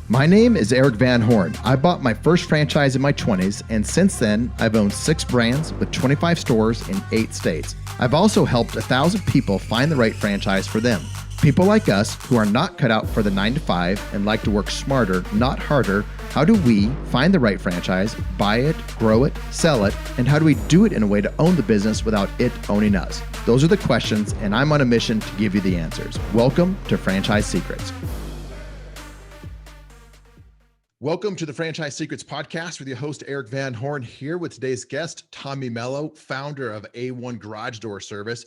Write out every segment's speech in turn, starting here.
My name is Erik Van Horn. I bought my first franchise in my 20s, and since then, I've owned 6 brands with 25 stores in 8 states. I've also helped 1,000 people find the right franchise for them. People like us who are not cut out for the 9 to 5 and like to work smarter, not harder. How do we find the right franchise, buy it, grow it, sell it, and how do we do it in a way to own the business without it owning us? Those are the questions, and I'm on a mission to give you the answers. Welcome to Franchise Secrets. Welcome to the Franchise Secrets podcast with your host, Erik Van Horn, here with today's guest, Tommy Mello, founder of A1 Garage Door Service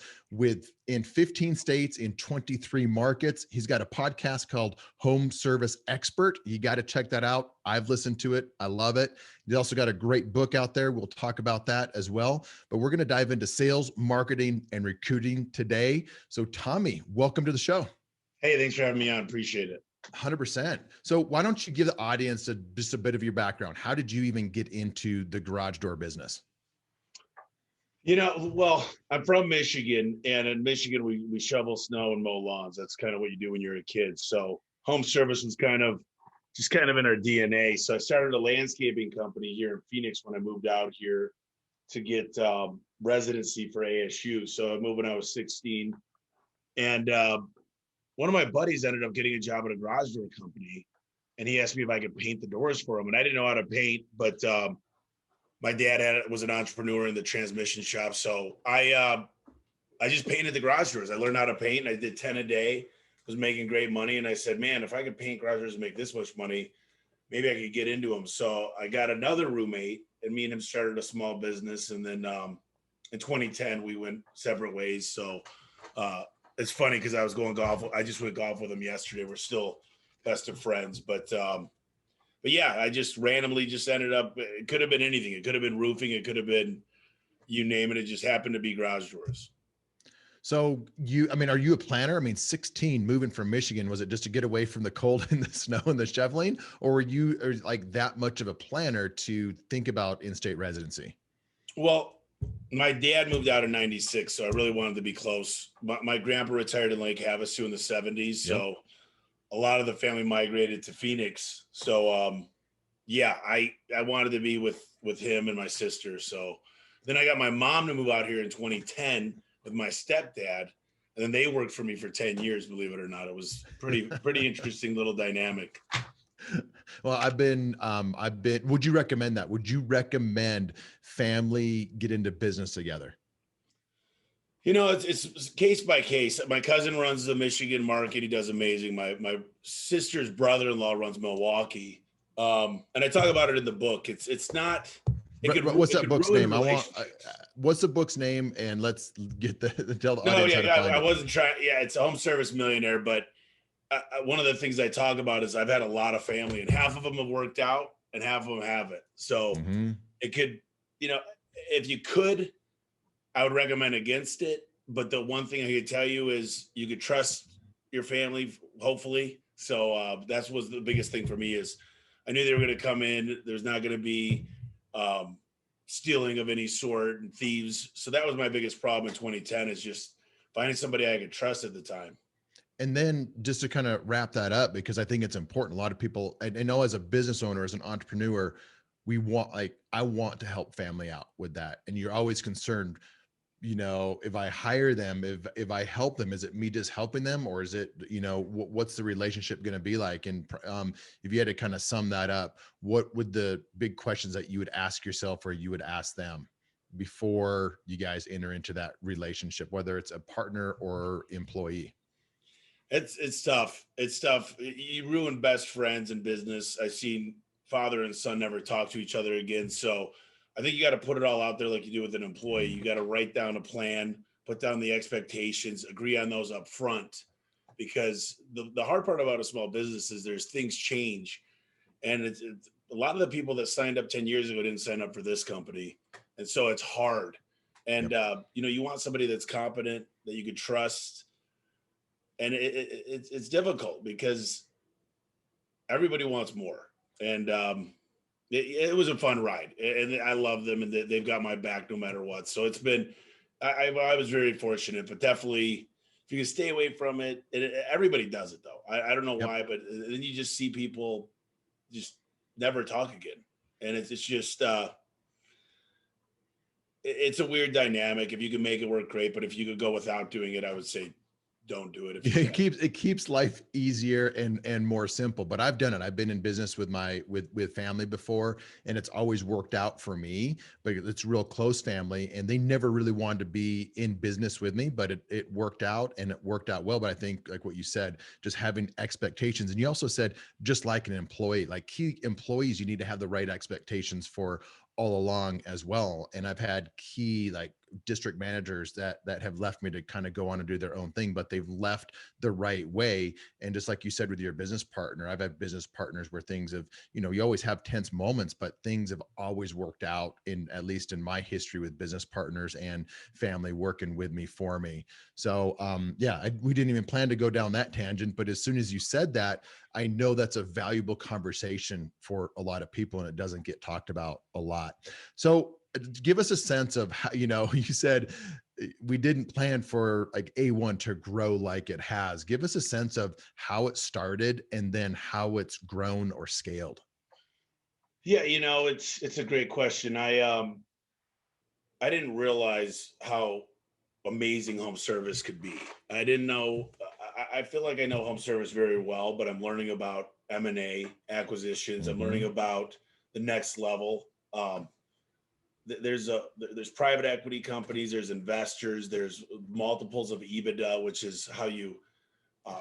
in 15 states in 23 markets. He's got a podcast called Home Service Expert. You got to check that out. I've listened to it. I love it. He's also got a great book out there. We'll talk about that as well. But we're going to dive into sales, marketing, and recruiting today. So Tommy, welcome to the show. Hey, thanks for having me on. Appreciate it. 100%. So why don't you give the audience just a bit of your background? How did you even get into the garage door business? Well, I'm from Michigan, and in Michigan, we shovel snow and mow lawns. That's kind of what you do when you're a kid. So home service was kind of in our DNA. So I started a landscaping company here in Phoenix when I moved out here to get residency for ASU. So I moved when I was 16, and one of my buddies ended up getting a job at a garage door company, and he asked me if I could paint the doors for him. And I didn't know how to paint, but my dad was an entrepreneur in the transmission shop. So I just painted the garage doors. I learned how to paint, and I did 10 a day, was making great money. And I said, man, if I could paint garage doors and make this much money, maybe I could get into them. So I got another roommate, and me and him started a small business. And then in 2010, we went separate ways. So it's funny because I was going golf. I just went golf with him yesterday. We're still best of friends, but yeah, I just randomly ended up. It could have been anything. It could have been roofing. It could have been, you name it. It just happened to be garage doors. So are you a planner? 16 moving from Michigan, was it just to get away from the cold and the snow and the shoveling, or were you like that much of a planner to think about in-state residency? Well, my dad moved out in 96, so I really wanted to be close. My grandpa retired in Lake Havasu in the 70s, so a lot of the family migrated to Phoenix. So, yeah, I wanted to be with him and my sister. So then I got my mom to move out here in 2010 with my stepdad, and then they worked for me for 10 years, believe it or not. It was pretty interesting little dynamic. Well, would you recommend that? Would you recommend family get into business together? It's case by case. My cousin runs the Michigan market. He does amazing. My sister's brother-in-law runs Milwaukee. And I talk about it in the book. It's not. What's that book's name? What's the book's name? And let's get tell the audience how to find it. I wasn't trying. Yeah, it's a Home Service Millionaire, but one of the things I talk about is I've had a lot of family, and half of them have worked out and half of them haven't. So it could, if you could, I would recommend against it. But the one thing I could tell you is you could trust your family, hopefully. So that was the biggest thing for me is I knew they were going to come in. There's not going to be stealing of any sort and thieves. So that was my biggest problem in 2010 is just finding somebody I could trust at the time. And then just to kind of wrap that up, because I think it's important. A lot of people, I know as a business owner, as an entrepreneur, I want to help family out with that. And you're always concerned, if I hire them, if I help them, is it me just helping them, or is it, what's the relationship going to be like? And if you had to kind of sum that up, what would the big questions that you would ask yourself or you would ask them before you guys enter into that relationship, whether it's a partner or employee? It's tough. It's tough. You ruin best friends in business. I've seen father and son never talk to each other again. So I think you got to put it all out there like you do with an employee. You got to write down a plan, put down the expectations, agree on those up front. Because the hard part about a small business is there's things change. And it's a lot of the people that signed up 10 years ago didn't sign up for this company. And so it's hard. And, you want somebody that's competent, that you could trust. And it's difficult because everybody wants more. And it was a fun ride. And I love them, and they've got my back no matter what. So it's been, I was very fortunate, but definitely if you can stay away from it, everybody does it though. I don't know why, but then you just see people just never talk again. And it's just, it's a weird dynamic. If you can make it work, great. But if you could go without doing it, I would say don't do it. If you it keeps life easier and more simple. But I've done it. I've been in business with with family before, and it's always worked out for me. But it's real close family, and they never really wanted to be in business with me. But it worked out, and it worked out well. But I think, like what you said, just having expectations, and you also said, just like an employee, like key employees, you need to have the right expectations for all along as well. And I've had key like district managers that have left me to kind of go on and do their own thing, but they've left the right way. And just like you said with your business partner, I've had business partners where things have, you always have tense moments, but things have always worked out, in at least in my history with business partners and family working with me for me. So we didn't even plan to go down that tangent, but as soon as you said that, I know that's a valuable conversation for a lot of people, and it doesn't get talked about a lot. So give us a sense of how, you said we didn't plan for like A1 to grow like it has. Give us a sense of how it started and then how it's grown or scaled. Yeah, it's a great question. I didn't realize how amazing home service could be. I didn't know. I feel like I know home service very well, but I'm learning about M&A acquisitions. I'm learning about the next level. There's private equity companies, there's investors, there's multiples of EBITDA, which is how you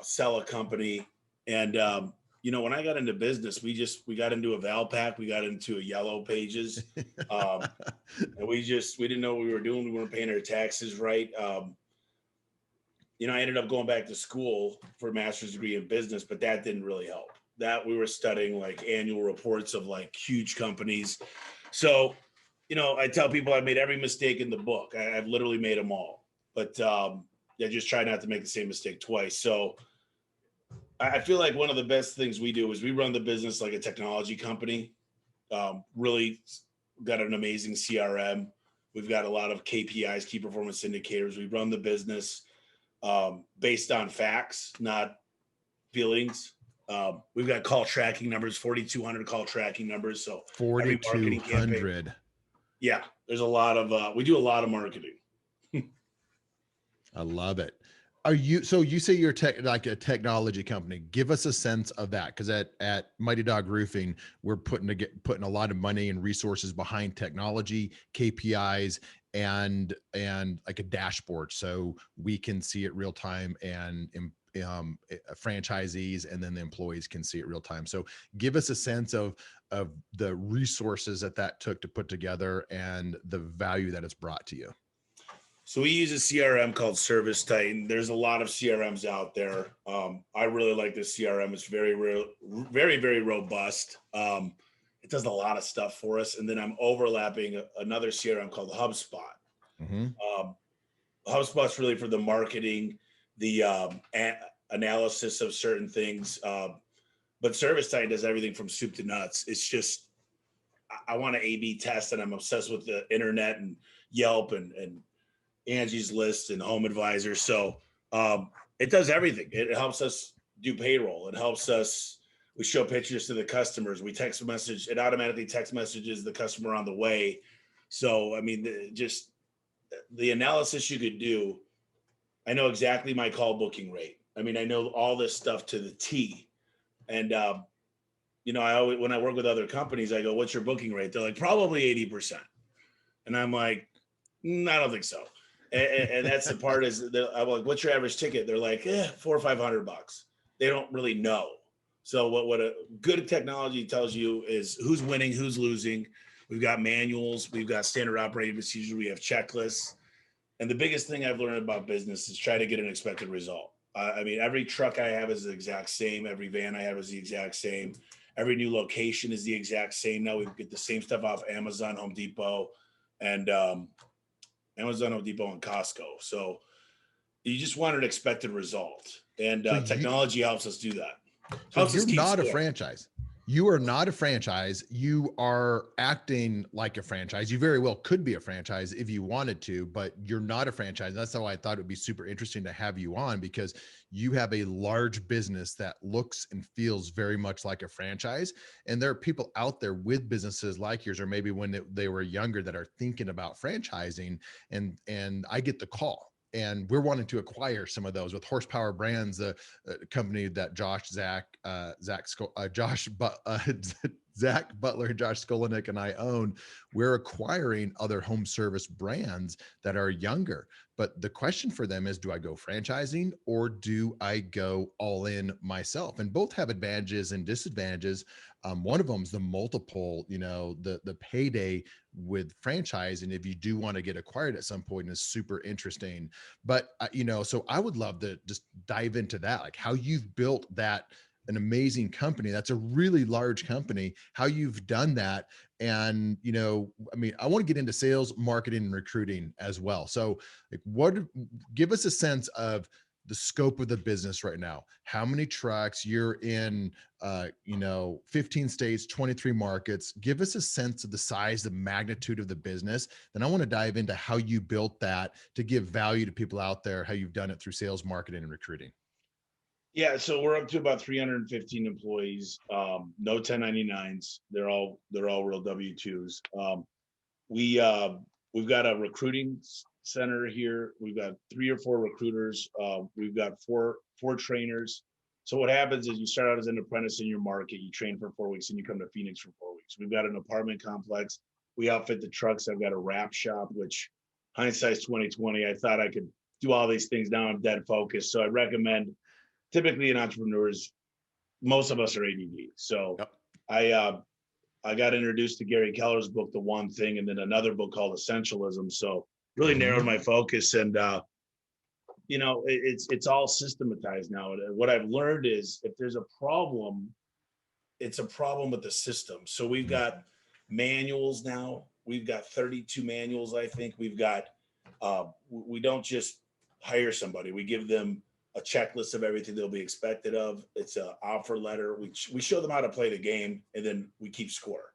sell a company. And when I got into business, we got into a Valpak, we got into a Yellow Pages, and we didn't know what we were doing. We weren't paying our taxes right. I ended up going back to school for a master's degree in business, but that didn't really help. That we were studying like annual reports of like huge companies. So I tell people I made every mistake in the book. I've literally made them all, but I just try not to make the same mistake twice. So I feel like one of the best things we do is we run the business like a technology company. Really got an amazing CRM. We've got a lot of KPIs, key performance indicators. We run the business based on facts, not feelings. We've got call tracking numbers, 4,200 call tracking numbers. So 4,200. Yeah, there's a lot of, we do a lot of marketing. I love it. So you say you're like a technology company. Give us a sense of that. Cause at Mighty Dog Roofing, we're putting a lot of money and resources behind technology, KPIs, and like a dashboard. So we can see it real time, and franchisees and then the employees can see it real time. So give us a sense of the resources that took to put together and the value that it's brought to you. So we use a CRM called Service Titan. There's a lot of CRMs out there. I really like this CRM. It's very, very, very robust. It does a lot of stuff for us. And then I'm overlapping another CRM called HubSpot. HubSpot's really for the marketing, the analysis of certain things. But Service Titan does everything from soup to nuts. It's just, I want to A/B test, and I'm obsessed with the internet and Yelp and Angie's List and Home Advisor. So it does everything. It helps us do payroll. It helps us. We show pictures to the customers. We text a message. It automatically text messages the customer on the way. So, I mean, just the analysis you could do. I know exactly my call booking rate. I mean, I know all this stuff to the T. And, I always, when I work with other companies, I go, what's your booking rate? They're like, probably 80%. And I'm like, I don't think so. And that's the part is I'm like, what's your average ticket? They're like, $400 or $500. They don't really know. So what a good technology tells you is who's winning, who's losing. We've got manuals, we've got standard operating procedures, we have checklists. And the biggest thing I've learned about business is try to get an expected result. I mean, every truck I have is the exact same. Every van I have is the exact same. Every new location is the exact same. Now we get the same stuff off Amazon, Home Depot, and Amazon, Home Depot, and Costco. So you just want an expected result, and technology helps us do that. So you're not a franchise. You are not a franchise. You are acting like a franchise. You very well could be a franchise if you wanted to, but you're not a franchise. That's how I thought it would be super interesting to have you on, because you have a large business that looks and feels very much like a franchise. And there are people out there with businesses like yours, or maybe when they were younger, that are thinking about franchising. And I get the call. And we're wanting to acquire some of those with Horsepower Brands, the company that Zach Butler, Josh Skolinek, and I own. We're acquiring other home service brands that are younger. But the question for them is, do I go franchising or do I go all in myself? And both have advantages and disadvantages. One of them is the multiple, the payday with franchise. And if you do want to get acquired at some point, is super interesting. But, so I would love to just dive into that, like how you've built an amazing company. That's a really large company, how you've done that. And, I want to get into sales, marketing, and recruiting as well. So give us a sense of the scope of the business right now. How many trucks you're in, 15 states, 23 markets. Give us a sense of the size, the magnitude of the business. Then I want to dive into how you built that to give value to people out there, how you've done it through sales, marketing, and recruiting. Yeah, so we're up to about 315 employees. No 1099s. They're all real W-2s. We've got a recruiting center here. We've got 3 or 4 recruiters. We've got four trainers. So what happens is you start out as an apprentice in your market, you train for 4 weeks, and you come to Phoenix for 4 weeks. We've got an apartment complex. We outfit the trucks. I've got a wrap shop, which hindsight's 2020. I thought I could do all these things. Now I'm dead focused. So I recommend, typically in entrepreneurs, most of us are ADD. So Yep. I got introduced to Gary Keller's book, The One Thing, and then another book called Essentialism. So really narrowed my focus, and it's all systematized now. And what I've learned is, if there's a problem, it's a problem with the system. So we've got manuals now. We've got 32 manuals, I think. We've got, we don't just hire somebody. We give them a checklist of everything they'll be expected of. It's an offer letter. We show them how to play the game, and then we keep score.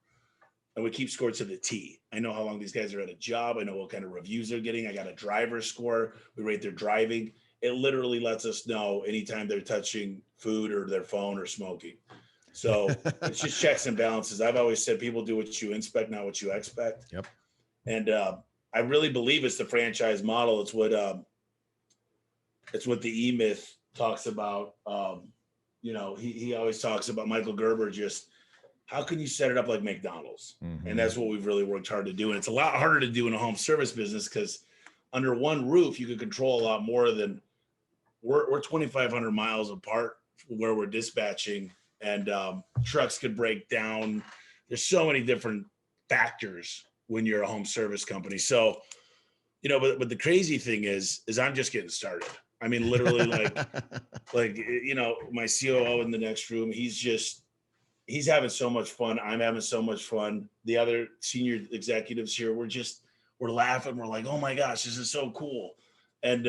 And we keep score to the T. I know how long these guys are at a job. I know what kind of reviews they're getting. I got a driver score. We rate their driving. It literally lets us know anytime they're touching food or their phone or smoking. So it's just checks and balances. I've always said people do what you inspect, not what you expect. Yep. And I really believe it's the franchise model. It's what the E-Myth talks about. He always talks about Michael Gerber, just how can you set it up like McDonald's? Mm-hmm. And that's what we've really worked hard to do. And it's a lot harder to do in a home service business, because under one roof, you can control a lot more than we're 2,500 miles apart where we're dispatching, and trucks could break down. There's so many different factors when you're a home service company. So, but the crazy thing is I'm just getting started. I mean, literally, like, my COO in the next room, he's having so much fun. I'm having so much fun. The other senior executives here, we're laughing. We're like, oh my gosh, this is so cool. And,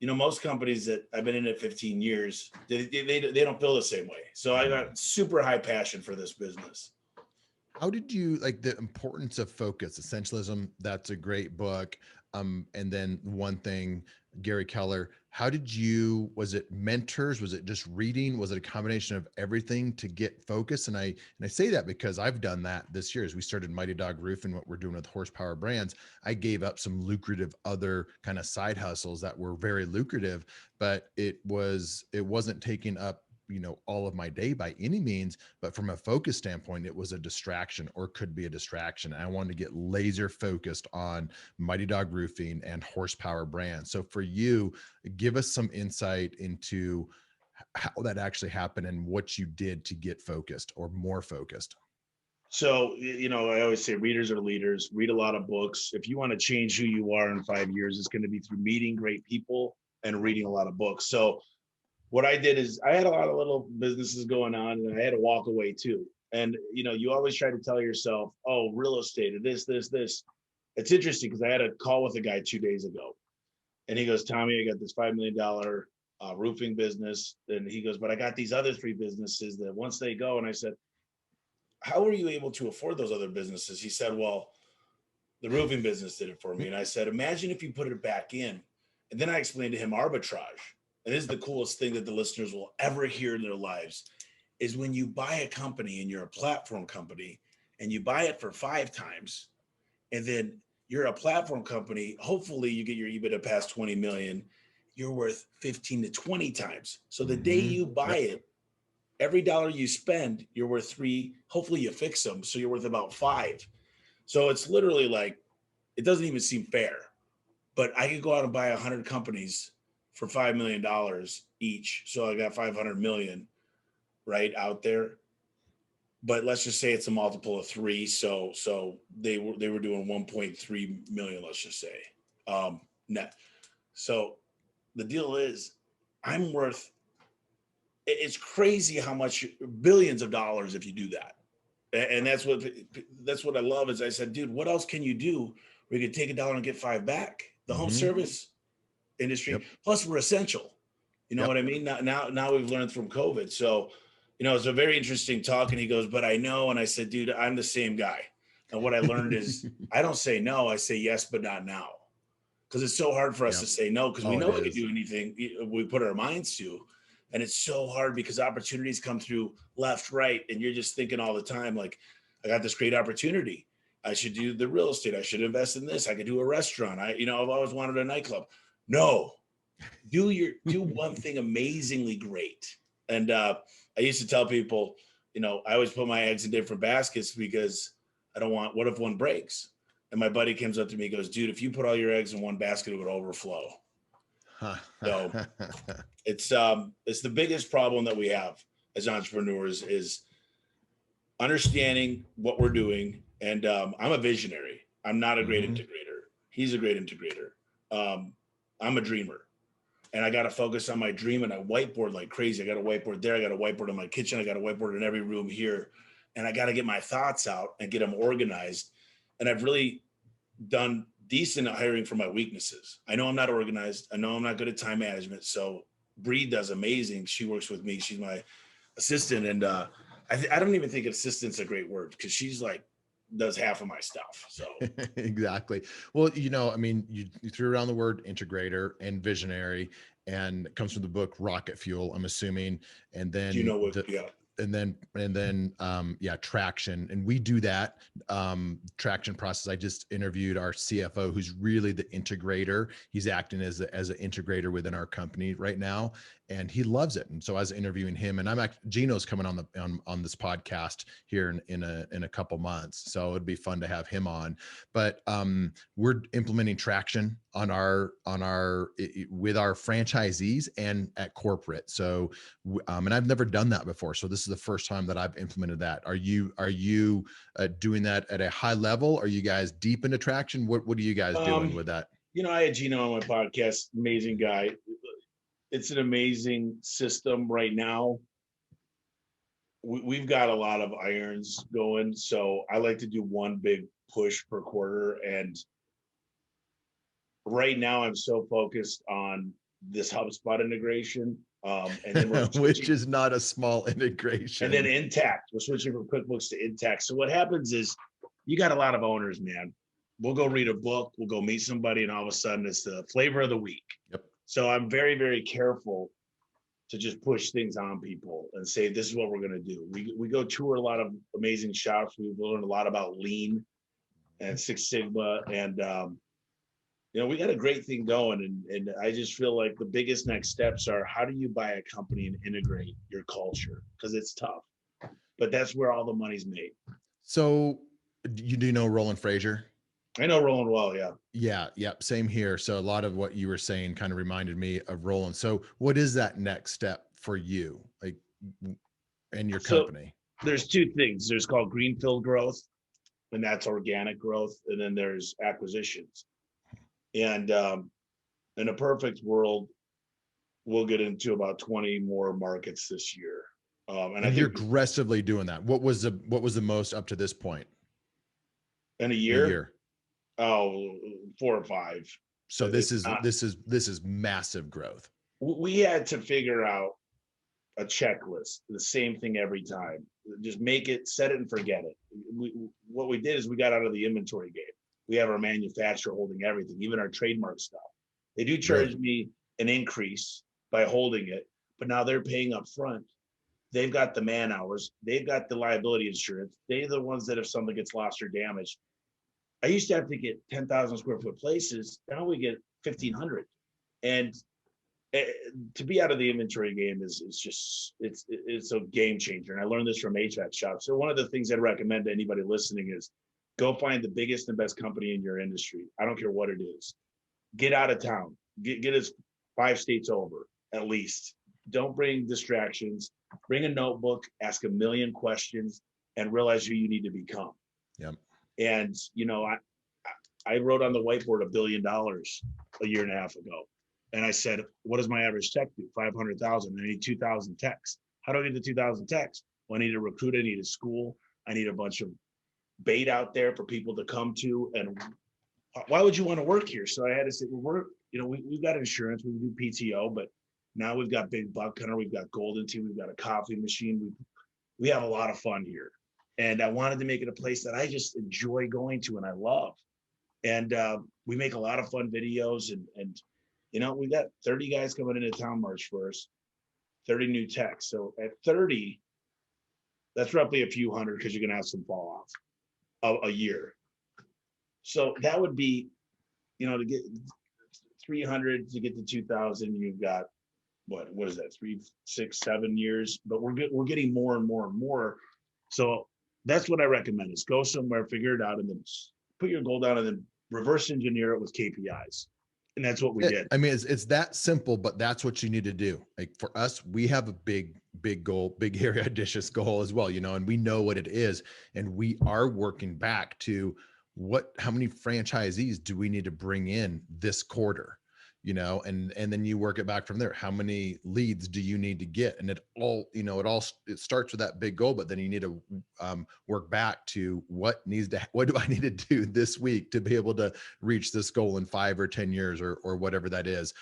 most companies that I've been in it 15 years, they don't feel the same way. So I got super high passion for this business. How did you like the importance of focus? Essentialism, that's a great book. And then One Thing, Gary Keller. Was it mentors? Was it just reading? Was it a combination of everything to get focused? And I say that because I've done that this year. As we started Mighty Dog Roofing, what we're doing with Horsepower Brands, I gave up some lucrative other kind of side hustles that were very lucrative, but it wasn't taking up all of my day by any means, but from a focus standpoint, it was a distraction, or could be a distraction. I wanted to get laser focused on Mighty Dog Roofing and Horsepower Brands. So for you, give us some insight into how that actually happened and what you did to get focused or more focused. So, I always say readers are leaders. Read a lot of books. If you want to change who you are in 5 years, it's going to be through meeting great people and reading a lot of books. So what I did is I had a lot of little businesses going on, and I had to walk away too. And, you always try to tell yourself, oh, real estate, this. It's interesting because I had a call with a guy 2 days ago, and he goes, Tommy, I got this $5 million roofing business. And he goes, but I got these other 3 businesses that once they go, and I said, how were you able to afford those other businesses? He said, well, the roofing business did it for me. And I said, imagine if you put it back in. And then I explained to him arbitrage. And this is the coolest thing that the listeners will ever hear in their lives is when you buy a company and you're a platform company and you buy it for 5 times, and then you're a platform company, hopefully you get your EBITDA past 20 million, you're worth 15 to 20 times. So the day you buy it, every dollar you spend, you're worth 3. Hopefully you fix them. So you're worth about 5. So it's literally like, it doesn't even seem fair, but I could go out and buy 100 companies for $5 million each. So I got 500 million right out there. But let's just say it's a multiple of 3. So they were doing 1.3 million, let's just say, net. So the deal is I'm worth, it's crazy how much, billions of dollars if you do that. And that's what I love is I said, dude, what else can you do where you could take $1 and get 5 back? The home service industry, plus we're essential. You know what I mean? Now we've learned from COVID. So, it's a very interesting talk. And he goes, but I know. And I said, dude, I'm the same guy. And what I learned is I don't say no, I say yes, but not now. Because it's so hard for us to say no, because we know we can do anything we put our minds to. And it's so hard because opportunities come through left, right. And you're just thinking all the time, like, I got this great opportunity. I should do the real estate. I should invest in this. I could do a restaurant. I've always wanted a nightclub. No, do one thing amazingly great. And I used to tell people, I always put my eggs in different baskets because I don't want, what if one breaks? And my buddy comes up to me and goes, dude, if you put all your eggs in one basket, it would overflow. So it's the biggest problem that we have as entrepreneurs is understanding what we're doing. And I'm a visionary. I'm not a great integrator. He's a great integrator. I'm a dreamer. And I got to focus on my dream, and I whiteboard like crazy. I got a whiteboard there. I got a whiteboard in my kitchen. I got a whiteboard in every room here. And I got to get my thoughts out and get them organized. And I've really done decent at hiring for my weaknesses. I know I'm not organized. I know I'm not good at time management. So Bree does amazing. She works with me. She's my assistant. And I don't even think assistant's a great word because she's like, does half of my stuff. So exactly. Well, I mean, you threw around the word integrator and visionary, and it comes from the book Rocket Fuel, I'm assuming. And then traction. And we do that traction process. I just interviewed our CFO, who's really the integrator. He's acting as an integrator within our company right now, and he loves it. And so I was interviewing him, and Gino's coming on this podcast here in a couple months. So it'd be fun to have him on. But we're implementing traction with our franchisees and at corporate. So, and I've never done that before. So this is the first time that I've implemented that. Are you doing that at a high level? Are you guys deep into traction? What are you guys doing with that? I had Gino on my podcast, amazing guy. It's an amazing system right now. We've got a lot of irons going. So I like to do one big push per quarter. And right now I'm so focused on this HubSpot integration. And then which is not a small integration. And then Intact. We're switching from QuickBooks to Intact. So what happens is you got a lot of owners, man. We'll go read a book, we'll go meet somebody, and all of a sudden it's the flavor of the week. Yep. So I'm very, very careful to just push things on people and say, this is what we're going to do. We go tour a lot of amazing shops. We learn a lot about Lean and Six Sigma. And, we got a great thing going. And I just feel like the biggest next steps are, how do you buy a company and integrate your culture? Because it's tough, but that's where all the money's made. So you do know Roland Frazier? I know Roland well, yeah. Yeah, yep, same here. So a lot of what you were saying kind of reminded me of Roland. So what is that next step for you, like, and your company? There's 2 things. There's called greenfield growth, and that's organic growth, and then there's acquisitions. And in a perfect world, we'll get into about 20 more markets this year. And you're aggressively doing that. What was the most up to this point? In a year? Oh, 4 or 5. So this is massive growth. We had to figure out a checklist, the same thing every time. Just make it, set it and forget it. What we did is we got out of the inventory game. We have our manufacturer holding everything, even our trademark stuff. They do charge me an increase by holding it, but now they're paying up front. They've got the man hours. They've got the liability insurance. They're the ones that if something gets lost or damaged. I used to have to get 10,000 square foot places. Now we get 1,500. And to be out of the inventory game is just, it's a game changer. And I learned this from HVAC shops. So one of the things I'd recommend to anybody listening is go find the biggest and best company in your industry. I don't care what it is. Get out of town. Get us 5 states over at least. Don't bring distractions. Bring a notebook, ask a million questions, and realize who you need to become. Yep. And I wrote on the whiteboard $1 billion a year and a half ago, and I said, "What does my average tech do? 500,000. I need 2,000 techs. How do I get to 2,000 techs? Well, I need a recruit. I need a school. I need a bunch of bait out there for people to come to. And why would you want to work here?" So I had to say, well, we've got insurance, we do PTO, but now we've got Big Buck Hunter, we've got Golden Tea, we've got a coffee machine. We have a lot of fun here. And I wanted to make it a place that I just enjoy going to and I love. And we make a lot of fun videos and we got 30 guys coming into town March 1st, 30 new techs. So at 30, that's roughly a few hundred because you're going to have some fall off a year. So that would be, to get 300 to get to 2,000, you've got what is that, 3, 6, 7 years, but we're getting more and more and more. So that's what I recommend is go somewhere, figure it out, and then put your goal down and then reverse engineer it with KPIs. And that's what we did. I mean, it's that simple, but that's what you need to do. Like for us, we have a big goal, big, hairy, audacious goal as well, and we know what it is. And we are working back to how many franchisees do we need to bring in this quarter? And then you work it back from there. How many leads do you need to get? And it starts with that big goal, but then you need to work back to what do I need to do this week to be able to reach this goal in 5 or 10 years or whatever that is.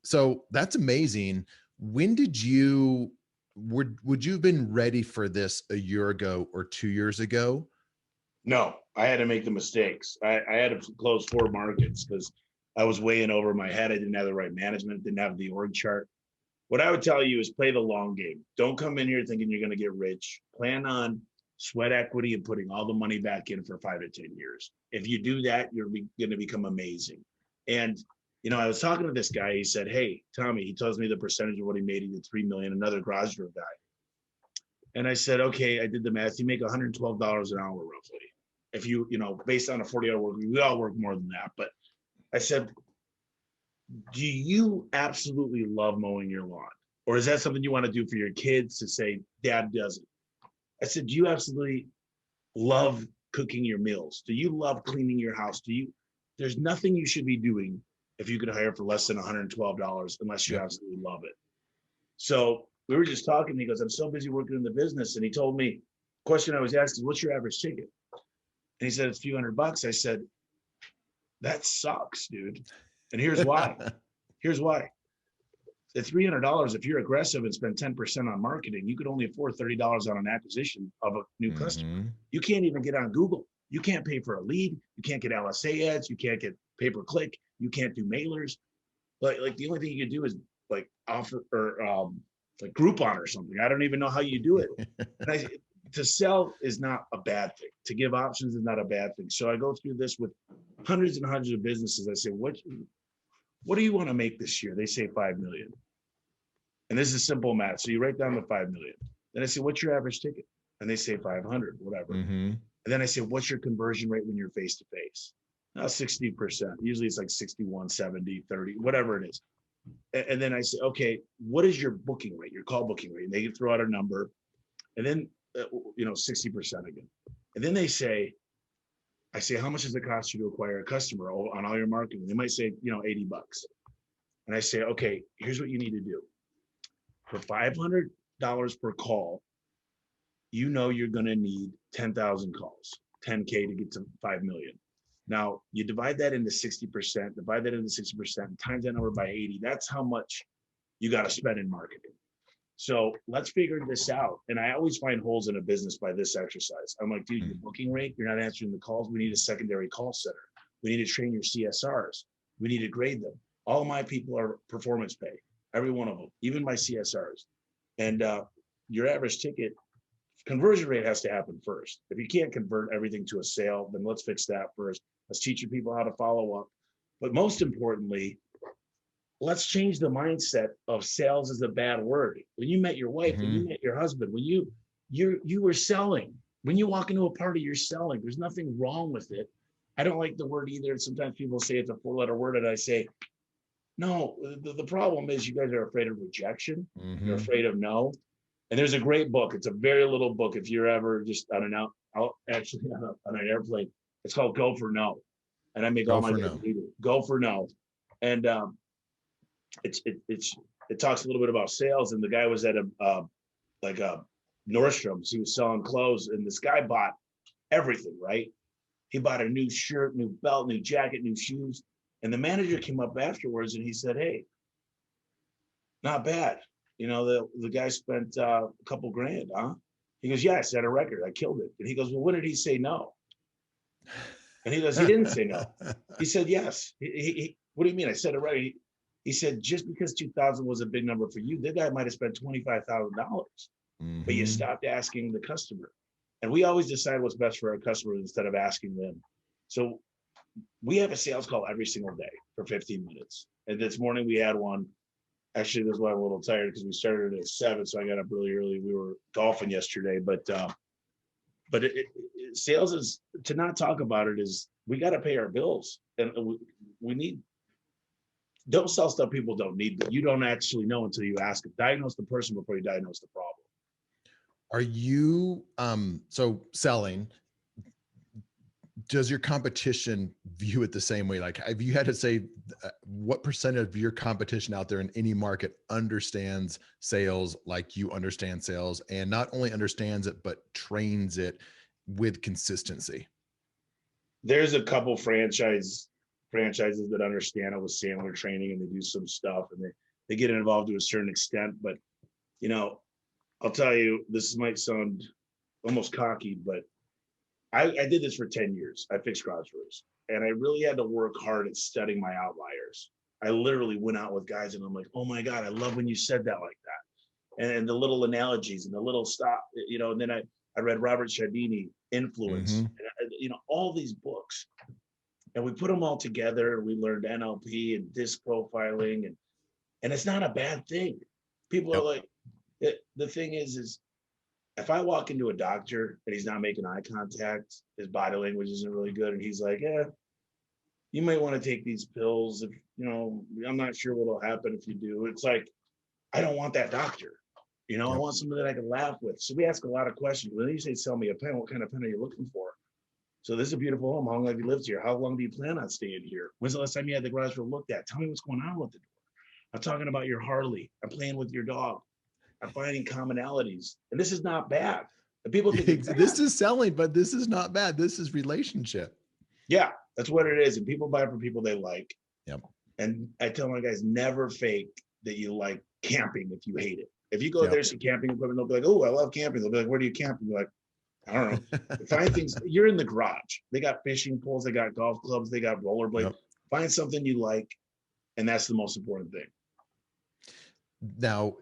So that's amazing. When would you have been ready for this a year ago or 2 years ago? No, I had to make the mistakes. I had to close 4 markets because I was way in over my head. I didn't have the right management, didn't have the org chart. What I would tell you is play the long game. Don't come in here thinking you're going to get rich. Plan on sweat equity and putting all the money back in for 5 to 10 years. If you do that, you're going to become amazing. And, I was talking to this guy. He said, "Hey, Tommy," he tells me the percentage of what he made. He did $3 million, another garage door guy. And I said, okay, I did the math. You make $112 an hour roughly. If you, based on a 40-hour work week, we all work more than that. But I said, do you absolutely love mowing your lawn? Or is that something you want to do for your kids to say, Dad doesn't? I said, do you absolutely love cooking your meals? Do you love cleaning your house? There's nothing you should be doing if you could hire for less than $112 unless you absolutely love it. So we were just talking. He goes, "I'm so busy working in the business." And he told me, question I was asked is, "What's your average ticket?" And he said, "It's a few $100." I said, "That sucks, dude. And here's why. Here's why. At $300, if you're aggressive and spend 10% on marketing, you could only afford $30 on an acquisition of a new customer. You can't even get on Google. You can't pay for a lead. You can't get LSA ads. You can't get pay-per-click. You can't do mailers. Like the only thing you can do is like offer or like Groupon or something. I don't even know how you do it." And to sell is not a bad thing. To give options is not a bad thing. So I go through this with hundreds and hundreds of businesses. I say, what do you want to make this year? They say 5 million. And this is simple math. So you write down the 5 million. Then I say, what's your average ticket? And they say 500, whatever. And then I say, what's your conversion rate when you're face to face? Now 60%. Usually it's like 61, 70, 30, whatever it is. And then I say, okay, what is your booking rate, your call booking rate? And they throw out a number. And then, 60% again. And then I say, how much does it cost you to acquire a customer on all your marketing? They might say, $80. And I say, okay, here's what you need to do. For $500 per call, you're going to need 10,000 calls, 10K to get to 5 million. Now you divide that into 60%, times that number by 80. That's how much you got to spend in marketing. So let's figure this out. And I always find holes in a business by this exercise. I'm like, dude, your booking rate, you're not answering the calls. We need a secondary call center. We need to train your CSRs. We need to grade them. All my people are performance pay, every one of them, even my CSRs. And your average ticket conversion rate has to happen first. If you can't convert everything to a sale, then let's fix that first. Let's teach your people how to follow up. But most importantly, let's change the mindset of sales is a bad word. When you met your wife, when you met your husband, when you were selling, when you walk into a party, you're selling. There's nothing wrong with it. I don't like the word either. Sometimes people say it's a 4-letter word, and I say, no, the problem is you guys are afraid of rejection. You're afraid of no. And there's a great book. It's a very little book. If you're ever just on an airplane, it's called Go for No. And I make all my guys read it. Go for No. And it talks a little bit about sales. And the guy was at a Nordstrom's. He was selling clothes, and this guy bought everything, right? He bought a new shirt, new belt, new jacket, new shoes. And the manager came up afterwards and he said, hey, not bad. You know, the guy spent a couple grand, huh? He goes, yeah, I set a record. I killed it. And he goes, well, when did he say no? And he goes, he didn't say no. He said, yes. What do you mean? I set a record. He said, just because 2,000 was a big number for you, that guy might have spent $25,000, but you stopped asking the customer. And we always decide what's best for our customers instead of asking them. So we have a sales call every single day for 15 minutes. And this morning we had one. Actually, this is why I'm a little tired, because we started at 7, so I got up really early. We were golfing yesterday, but sales is, to not talk about it is, we got to pay our bills, and we need. Don't sell stuff people don't need, but you don't actually know until you ask. Diagnose the person before you diagnose the problem. Are you so selling? Does your competition view it the same way? Like, have you had to say what percent of your competition out there in any market understands sales like you understand sales, and not only understands it, but trains it with consistency? There's a couple franchises that understand it with Sandler training, and they do some stuff, and they get involved to a certain extent. But, you know, I'll tell you, this might sound almost cocky, but I did this for 10 years. I fixed garage roofs, and I really had to work hard at studying my outliers. I literally went out with guys and I'm like, oh my God, I love when you said that like that. And the little analogies and the little stop, you know, and then I read Robert Cialdini, Influence, and, you know, all these books. And we put them all together, and we learned NLP and disc profiling, and it's not a bad thing. People are like, the thing is if I walk into a doctor and he's not making eye contact, his body language isn't really good, and he's like, yeah, you might want to take these pills. If, you know, I'm not sure what'll happen if you do. It's like, I don't want that doctor. You know, I want somebody that I can laugh with. So we ask a lot of questions. When you say, sell me a pen, what kind of pen are you looking for? So this is a beautiful home. How long have you lived here? How long do you plan on staying here? When's the last time you had the garage door looked at? Tell me what's going on with the door. I'm talking about your Harley. I'm playing with your dog. I'm finding commonalities. And this is not bad. And people think this is selling, but this is not bad. This is relationship. Yeah, that's what it is. And people buy from people they like. Yep. And I tell my guys, never fake that you like camping if you hate it. If you go there, see camping equipment, they'll be like, oh, I love camping. They'll be like, where do you camp? And you're like, I don't know. Find things. You're in the garage. They got fishing poles. They got golf clubs. They got rollerblades. Yep. Find something you like. And that's the most important thing. Now,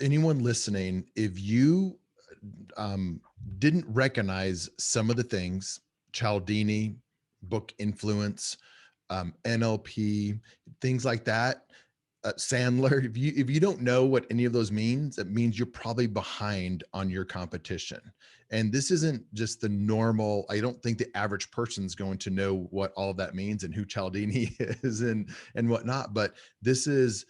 anyone listening, if you didn't recognize some of the things, Cialdini, book Influence, NLP, things like that, Sandler, if you don't know what any of those means, it means you're probably behind on your competition. And this isn't just the normal. I don't think the average person's going to know what all of that means and who Cialdini is and whatnot. But this is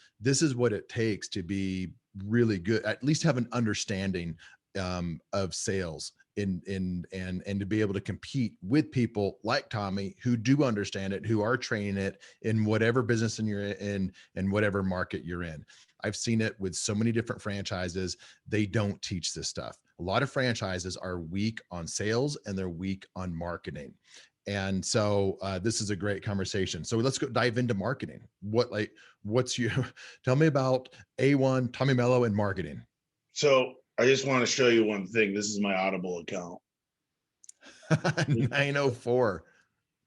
what it takes to be really good, at least have an understanding of sales and to be able to compete with people like Tommy who do understand it, who are training it in whatever business you're in and whatever market you're in. I've seen it with so many different franchises. They don't teach this stuff. A lot of franchises are weak on sales and they're weak on marketing. And so this is a great conversation. So let's go dive into marketing. What's tell me about A1, Tommy Mello, and marketing. So I just want to show you one thing. This is my Audible account. 904.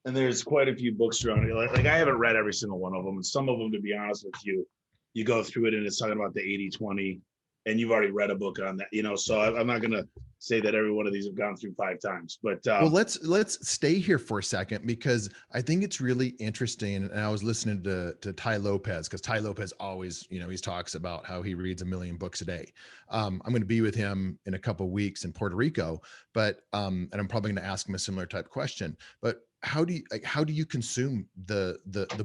And there's quite a few books around it. Like I haven't read every single one of them. And some of them, to be honest with you, you go through it and it's talking about the 80-20, and you've already read a book on that, so I'm not going to say that every one of these have gone through 5 times, but Well, let's stay here for a second, because I think it's really interesting. And I was listening to Ty Lopez, because Ty Lopez always, he talks about how he reads 1 million books a day. I'm going to be with him in a couple of weeks in Puerto Rico, but and I'm probably going to ask him a similar type question. But how do you consume the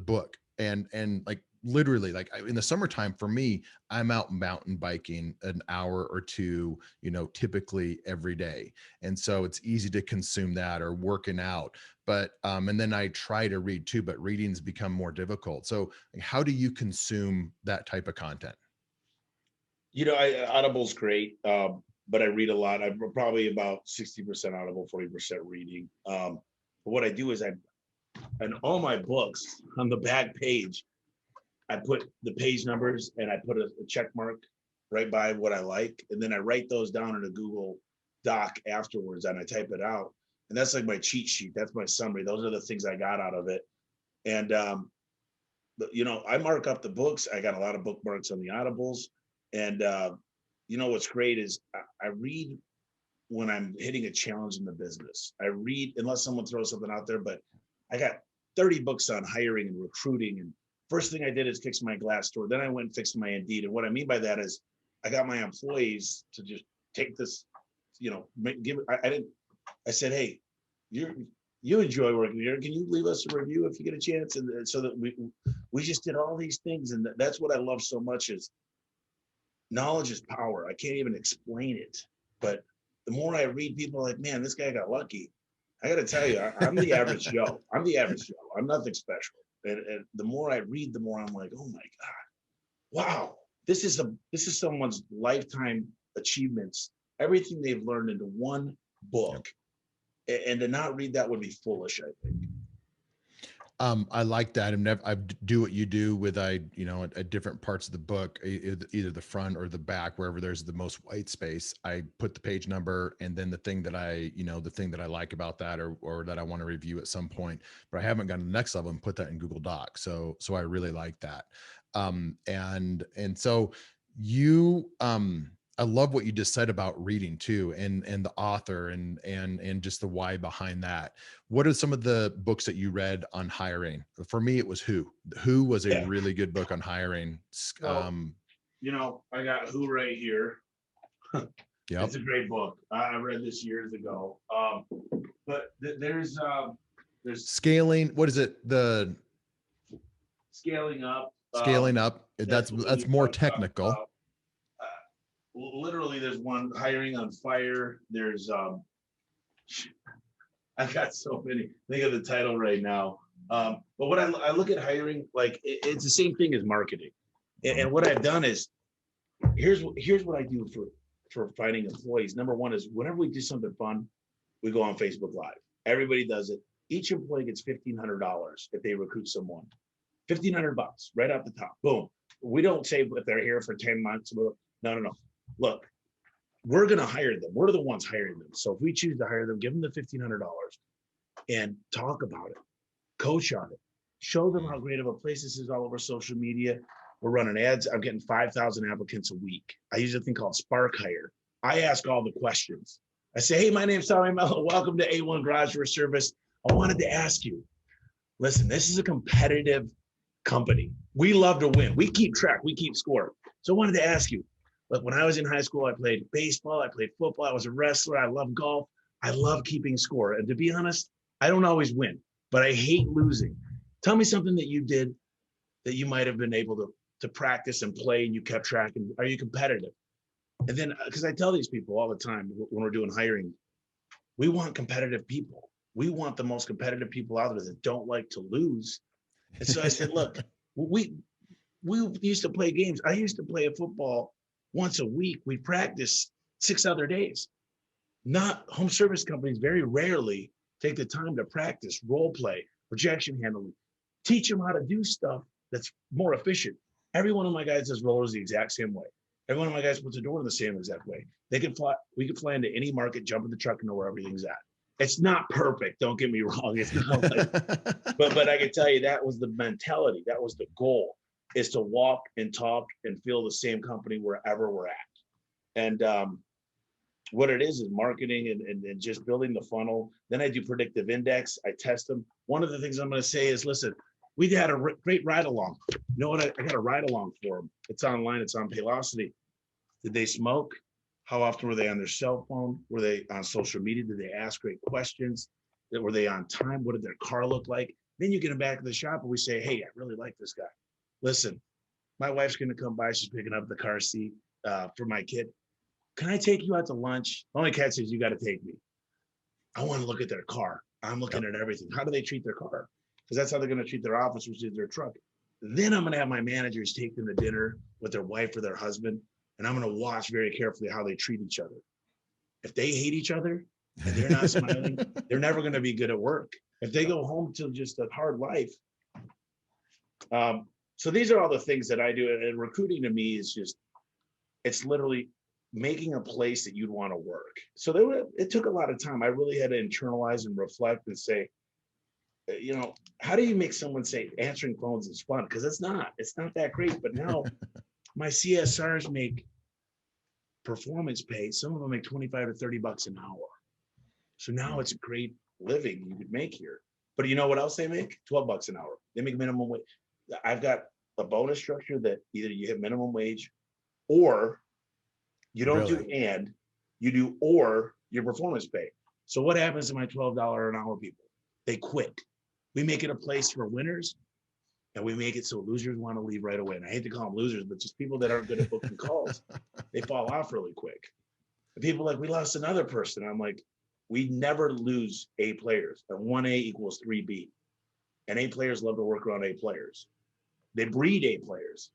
book? And like literally, like in the summertime for me, I'm out mountain biking an hour or two, typically every day. And so it's easy to consume that, or working out. But and then I try to read too, but reading's become more difficult. So how do you consume that type of content? Audible's great, but I read a lot. I'm probably about 60% Audible, 40% reading. But what I do is and all my books on the back page, I put the page numbers and I put a check mark right by what I like. And then I write those down in a Google Doc afterwards, and I type it out. And that's like my cheat sheet. That's my summary. Those are the things I got out of it. And, I mark up the books. I got a lot of bookmarks on the Audibles. And, what's great is I read when I'm hitting a challenge in the business. I read unless someone throws something out there, but I got 30 books on hiring and recruiting. And first thing I did is fix my Glassdoor. Then I went and fixed my Indeed. And what I mean by that is I got my employees to just take this, I said, hey, you enjoy working here. Can you leave us a review if you get a chance? And so that we just did all these things. And that's what I love so much is knowledge is power. I can't even explain it. But the more I read, people are like, man, this guy got lucky. I got to tell you, I'm the average Joe. I'm the average Joe. I'm nothing special. And the more I read, the more I'm like, oh my God, wow, this is someone's lifetime achievements, everything they've learned into one book. And to not read that would be foolish, I think. I like that. I do what you do with at different parts of the book, either the front or the back, wherever there's the most white space. I put the page number and then the thing that I like about that, or that I want to review at some point. But I haven't gone to the next level and put that in Google Docs. So I really like that. And so you I love what you just said about reading too, and the author and just the why behind that. What are some of the books that you read on hiring? For me, it was Who. Who was a really good book on hiring. I got Who right here. Yep. It's a great book. I read this years ago. But there's Scaling. What is it? The Scaling Up. Scaling Up. That's more technical. Literally, there's one, Hiring on Fire. There's I've got so many. Think of the title right now. But what I look at hiring, like it's the same thing as marketing. And what I've done is here's what I do for finding employees. Number one is whenever we do something fun, we go on Facebook Live. Everybody does it. Each employee gets $1,500 if they recruit someone. $1,500 right off the top. Boom. We don't say if they're here for 10 months. No. Look, we're going to hire them. We're the ones hiring them. So if we choose to hire them, give them the $1,500 and talk about it, coach on it, show them how great of a place this is all over social media. We're running ads. I'm getting 5,000 applicants a week. I use a thing called Spark Hire. I ask all the questions. I say, hey, my name's Tommy Mello. Welcome to A1 Garage for Service. I wanted to ask you, listen, this is a competitive company. We love to win. We keep track. We keep score. So I wanted to ask you, look, when I was in high school, I played baseball, I played football, I was a wrestler, I love golf, I love keeping score. And to be honest, I don't always win, but I hate losing. Tell me something that you did that you might have been able to practice and play and you kept track. And are you competitive? And then, because I tell these people all the time when we're doing hiring, we want competitive people. We want the most competitive people out there that don't like to lose. And so I said, look, we used to play games. I used to play a football once a week. We practice 6 other days. Not home service companies very rarely take the time to practice role play, projection handling, teach them how to do stuff that's more efficient. Every one of my guys does rollers the exact same way. Every one of my guys puts a door in the same exact way. They could fly. We could fly into any market, jump in the truck, and know where everything's at. It's not perfect. Don't get me wrong. It's not like, but I can tell you that was the mentality. That was the goal, is to walk and talk and feel the same company wherever we're at. And what it is marketing and just building the funnel. Then I do predictive index. I test them. One of the things I'm going to say is, listen, we had a great ride along. You know what? I got a ride along for them. It's online. It's on Paylocity. Did they smoke? How often were they on their cell phone? Were they on social media? Did they ask great questions? Were they on time? What did their car look like? Then you get them back to the shop and we say, hey, I really like this guy. Listen, my wife's going to come by. She's picking up the car seat for my kid. Can I take you out to lunch? The only catch is you got to take me. I want to look at their car. I'm looking at everything. How do they treat their car? Because that's how they're going to treat their office, which is their truck. Then I'm going to have my managers take them to dinner with their wife or their husband. And I'm going to watch very carefully how they treat each other. If they hate each other and they're not smiling, they're never going to be good at work. If they go home to just a hard life. So these are all the things that I do. And recruiting to me is just, it's literally making a place that you'd want to work. So it took a lot of time. I really had to internalize and reflect and say, you know, how do you make someone say answering phones is fun? Because it's not that great. But now my CSRs make performance pay. Some of them make 25 to 30 bucks an hour. So now it's great living you could make here. But you know what else they make? 12 bucks an hour. They make minimum wage. I've got a bonus structure that either you hit minimum wage or you don't do and you do or your performance pay. So what happens to my $12 an hour people? They quit. We make it a place for winners and we make it so losers want to leave right away. And I hate to call them losers, but just people that aren't good at booking calls, they fall off really quick. And people like, we lost another person. I'm like, we never lose A players. And 1A equals 3B. And A players love to work around A players. They breed A players.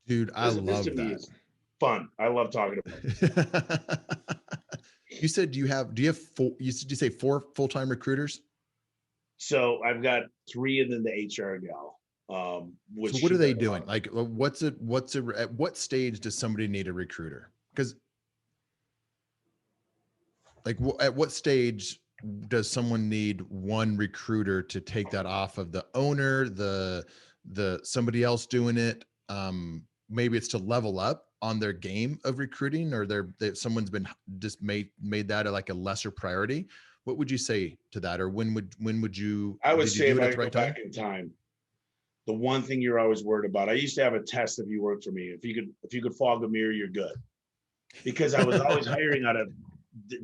Dude, I love that. Fun. I love talking about it. You said do you have four, you say 4 full-time recruiters? So I've got 3 and then the HR gal. So what are they doing? Like at what stage does somebody need a recruiter? Because like at what stage does someone need one recruiter to take that off of the owner, the somebody else doing it? Maybe it's to level up on their game of recruiting, or someone's been just made that like a lesser priority. What would you say to that? Or when would you? I would say if I go back in time, the one thing you're always worried about. I used to have a test if you worked for me. If you could fog a mirror, you're good. Because I was always hiring out of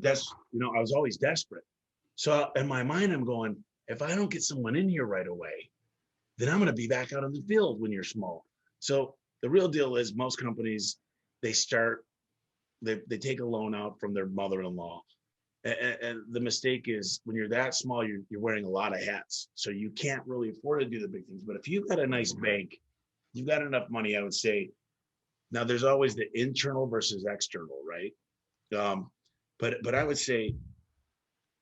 I was always desperate. So in my mind, I'm going, if I don't get someone in here right away, then I'm going to be back out in the field when you're small. So the real deal is most companies, they take a loan out from their mother-in-law. And the mistake is when you're that small, you're wearing a lot of hats. So you can't really afford to do the big things. But if you've got a nice bank, you've got enough money, I would say. Now there's always the internal versus external, right? But I would say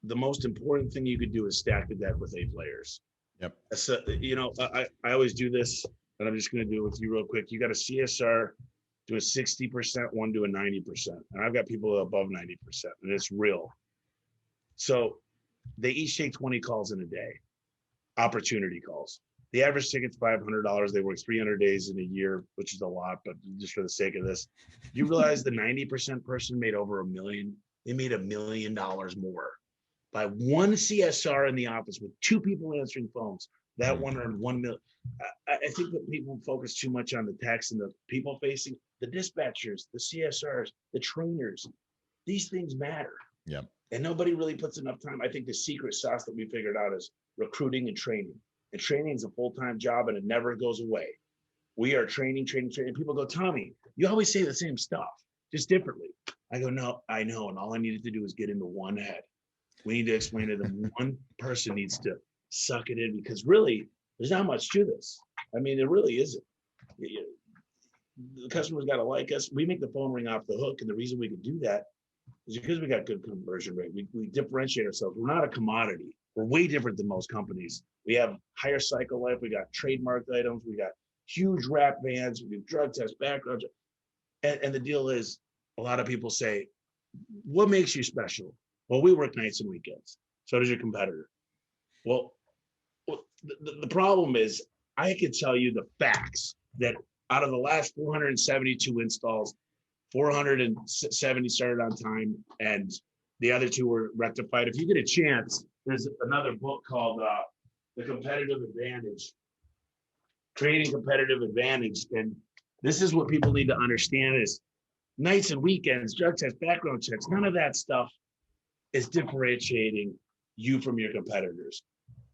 the most important thing you could do is stack the deck with A players. Yep. So, I always do this, and I'm just going to do it with you real quick. You got a CSR to a 60%, one to a 90%. And I've got people above 90%, and it's real. So they each take 20 calls in a day, opportunity calls. The average ticket's $500. They work 300 days in a year, which is a lot, but just for the sake of this, you realize the 90% person made over $1 million. They made $1 million more by one CSR in the office with 2 people answering phones. That one earned $1 million. I think that people focus too much on the text and the people facing, the dispatchers, the CSRs, the trainers. These things matter. Yeah. And nobody really puts enough time. I think the secret sauce that we figured out is recruiting and training. And training is a full-time job and it never goes away. We are training. People go, Tommy, you always say the same stuff, just differently. I go, no, I know. And all I needed to do is get into one head. We need to explain to them one person needs to suck it in, because really there's not much to this. I mean, there really isn't. The customer's got to like us. We make the phone ring off the hook. And the reason we can do that is because we got good conversion rate. We differentiate ourselves. We're not a commodity. We're way different than most companies. We have higher cycle life. We got trademarked items. We got huge wrap bands. We do drug tests, background. And the deal is, a lot of people say, what makes you special? Well, we work nights and weekends. So does your competitor. Well, the problem is, I can tell you the facts that out of the last 472 installs, 470 started on time, and the other two were rectified. If you get a chance, there's another book called The Competitive Advantage, Creating Competitive Advantage. And this is what people need to understand is nights and weekends, drug tests, background checks, none of that stuff is differentiating you from your competitors.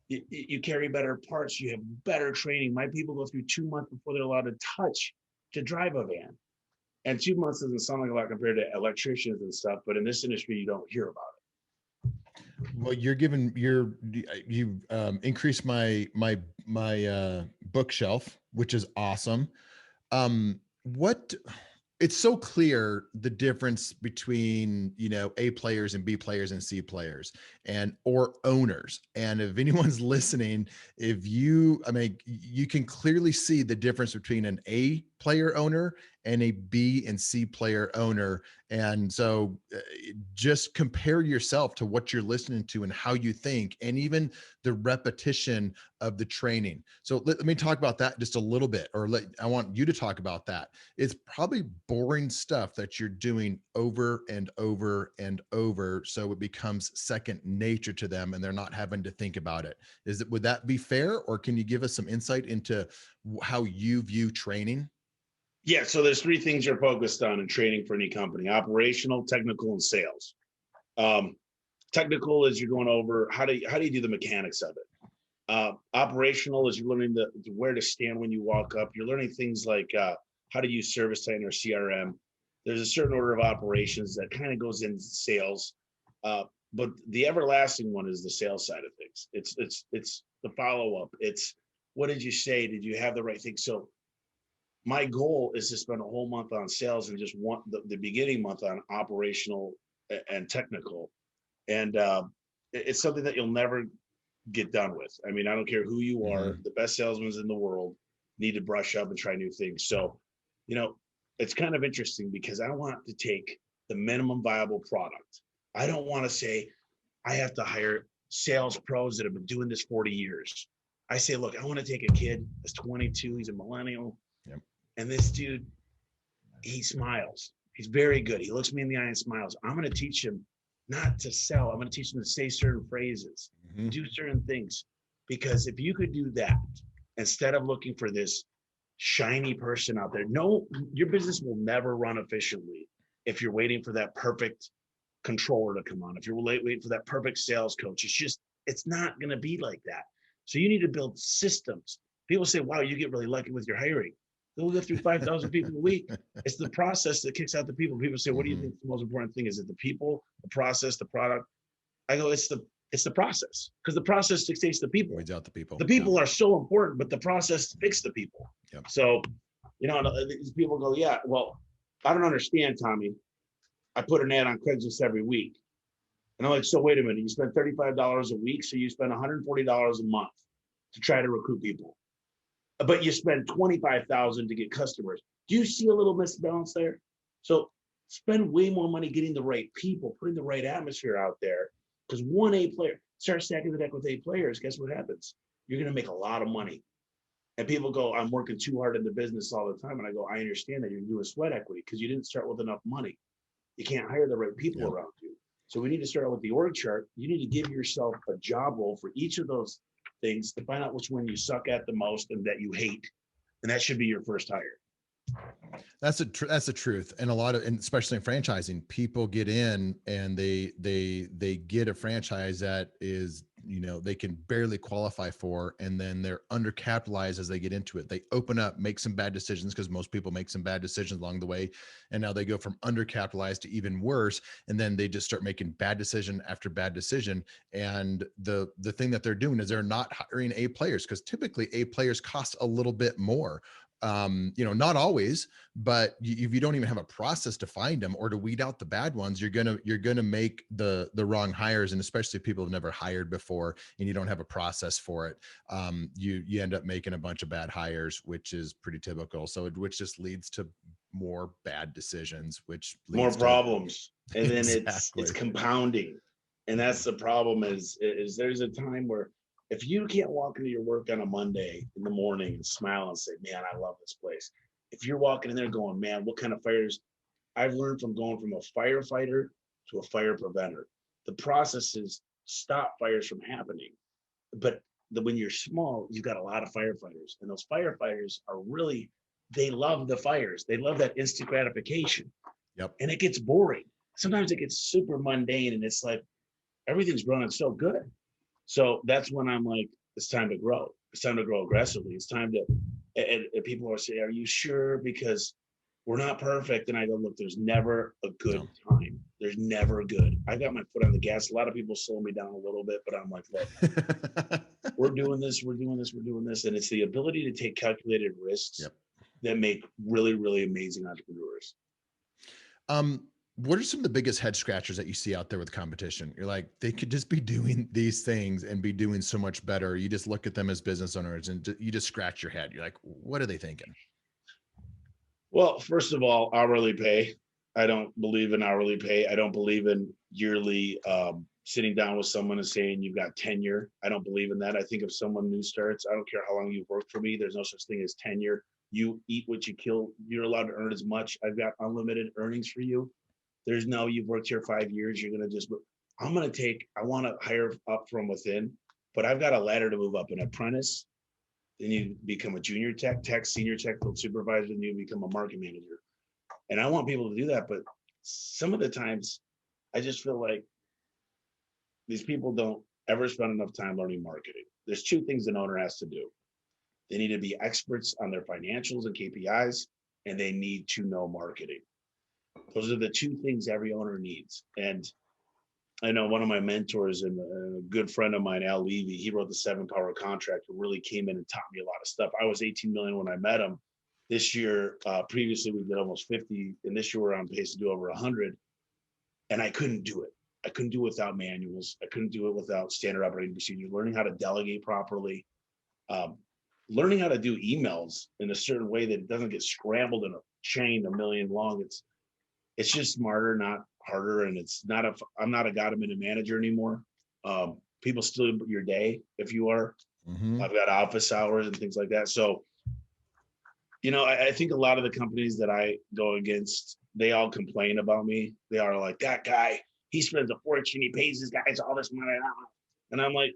You carry better parts, you have better training. My people go through 2 months before they're allowed to drive a van. And 2 months doesn't sound like a lot compared to electricians and stuff, but in this industry, you don't hear about it. Well, you've increased my bookshelf, which is awesome. What It's so clear the difference between, A players and B players and C players or owners. And if anyone's listening, you can clearly see the difference between an A player owner and a B and C player owner. And so just compare yourself to what you're listening to and how you think, and even the repetition of the training. So let me talk about that just a little bit, I want you to talk about that. It's probably boring stuff that you're doing over and over and over, so it becomes second nature to them and they're not having to think about it. Would that be fair, or can you give us some insight into how you view training? Yeah, so there's three things you're focused on in training for any company: operational, technical, and sales. Um, Technical is you're going over how do you do the mechanics of it. Operational is you're learning where to stand when you walk up. You're learning things like how to use ServiceTitan or CRM. There's a certain order of operations that kind of goes into sales, but the everlasting one is the sales side of things. It's the follow up. It's what did you say? Did you have the right thing? So my goal is to spend a whole month on sales and just want the beginning month on operational and technical. And it's something that you'll never get done with. I mean, I don't care who you are, the best salesmen in the world need to brush up and try new things. So, it's kind of interesting because I want to take the minimum viable product. I don't want to say I have to hire sales pros that have been doing this 40 years. I say, look, I want to take a kid that's 22, he's a millennial. Yep. And this dude, he smiles. He's very good. He looks me in the eye and smiles. I'm going to teach him not to sell. I'm going to teach him to say certain phrases, do certain things. Because if you could do that, instead of looking for this shiny person out there, no, your business will never run efficiently if you're waiting for that perfect controller to come on. If you're waiting for that perfect sales coach, it's not going to be like that. So you need to build systems. People say, wow, you get really lucky with your hiring. We'll go through 5,000 people a week. It's the process that kicks out the people. People say, what do you think the most important thing is? It the people, the process, the product? I go, it's the process, because the process dictates the people. Weeds out the people. The people are so important, but the process fixes the people. Yep. So, these people go, yeah, well, I don't understand, Tommy. I put an ad on Craigslist every week. And I'm like, so wait a minute, you spend $35 a week, so you spend $140 a month to try to recruit people. But you spend $25,000 to get customers. Do you see a little misbalance there? So spend way more money getting the right people, putting the right atmosphere out there. Because one A player, start stacking the deck with A players, guess what happens? You're going to make a lot of money. And people go, I'm working too hard in the business all the time. And I go, I understand that you're doing sweat equity because you didn't start with enough money. You can't hire the right people around you. So we need to start out with the org chart. You need to give yourself a job role for each of those things to find out which one you suck at the most and that you hate. And that should be your first hire. That's the truth. And and especially in franchising, people get in and they get a franchise that is, they can barely qualify for, and then they're undercapitalized as they get into it. They open up, make some bad decisions, because most people make some bad decisions along the way. And now they go from undercapitalized to even worse. And then they just start making bad decision after bad decision. And the thing that they're doing is they're not hiring A players, because typically A players cost a little bit more. Not always, but if you don't even have a process to find them or to weed out the bad ones, you're gonna make the wrong hires. And especially if people have never hired before and you don't have a process for it, you end up making a bunch of bad hires, which is pretty typical. So which just leads to more bad decisions, which more leads to problems. And then it's exactly. compounding. And that's the problem is there's a time where if you can't walk into your work on a Monday in the morning and smile and say, man, I love this place. If you're walking in there going, man, what kind of fires? I've learned from going from a firefighter to a fire preventer. The processes stop fires from happening. But when you're small, you've got a lot of firefighters. And those firefighters are really, they love the fires. They love that instant gratification. Yep. And it gets boring. Sometimes it gets super mundane and it's like, everything's running so good. So that's when I'm like, it's time to grow. It's time to grow aggressively. It's time to, and people are saying, are you sure? Because we're not perfect. And I go, look, there's never a good time. There's never a good. I got my foot on the gas. A lot of people slow me down a little bit, but I'm like, look, we're doing this. And it's the ability to take calculated risks that make really, really amazing entrepreneurs. What are some of the biggest head scratchers that you see out there with competition? You're like, they could just be doing these things and be doing so much better. You just look at them as business owners and you just scratch your head. You're like, what are they thinking? Well, first of all, hourly pay. I don't believe in hourly pay. I don't believe in yearly sitting down with someone and saying you've got tenure. I don't believe in that. I think if someone new starts, I don't care how long you've worked for me, there's no such thing as tenure. You eat what you kill. You're allowed to earn as much. I've got unlimited earnings for you. There's no, you've worked here 5 years. You're going to just, I want to hire up from within, but I've got a ladder to move up: an apprentice. Then you become a junior tech, senior tech, field supervisor, and you become a market manager. And I want people to do that. But some of the times I just feel like these people don't ever spend enough time learning marketing. There's two things an owner has to do. They need to be experts on their financials and KPIs, and they need to know marketing. Those are the two things every owner needs. And I know one of my mentors and a good friend of mine, Al Levy, he wrote the 7-Power Contract, who really came in and taught me a lot of stuff. I was 18 million when I met him. This year, previously we did almost 50, and this year we're on pace to do over 100. And I couldn't do it. I couldn't do it without manuals. I couldn't do it without standard operating procedures, learning how to delegate properly, learning how to do emails in a certain way that it doesn't get scrambled in a chain a million long. It's just smarter, not harder. And I'm not a God-minute manager anymore. People steal your day if you are. I've got office hours and things like that. So, I think a lot of the companies that I go against, they all complain about me. They are like, that guy, he spends a fortune. He pays his guys all this money. And I'm like,